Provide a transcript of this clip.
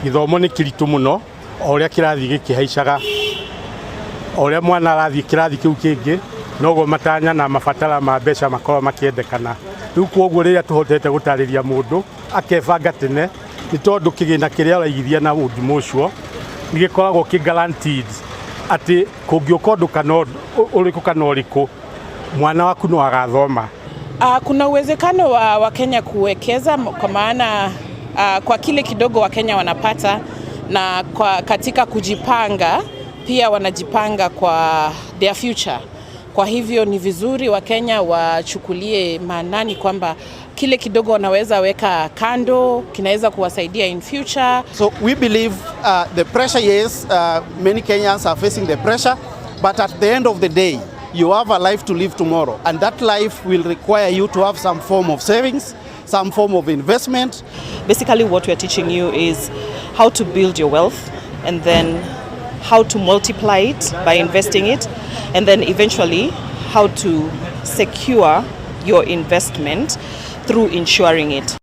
Gĩthomo nĩ kĩritũ mũno o ũrĩa kĩrathi gĩkĩhaicaga, o ũrĩa mwana arathiĩ kĩrathi kĩu kĩngĩ noguo matanya na mabatara ma mbeca makorwo makĩendekana. Rĩu kwoguo rĩrĩa tũhotete gũtarĩria mũndũ akebanga tene, nĩ tondũ kĩgĩna kĩrĩa ũraigithia na ũndũ ũcio nĩ gĩkoragwo kĩ guaranteed atĩ kũngĩũka ũndũ kana ũrĩkũ mwana waku no agathoma. Kuna uwezekano wa Kenya kuwekeza kwa maana kwa kile kidogo wa Kenya wanapata na katika kujipanga pia wanajipanga kwa their future. Kwa hivyo ni vizuri wa Kenya wachukulie maanani kwamba kile kidogo wanaweza weka kando kinaweza kuwasaidia in future. So we believe the pressure, yes, many Kenyans are facing the pressure, but at the end of the day you have a life to live tomorrow, and that life will require you to have some form of savings, some form of investment. Basically what we are teaching you is how to build your wealth and then how to multiply it by investing it, and then eventually how to secure your investment through insuring it.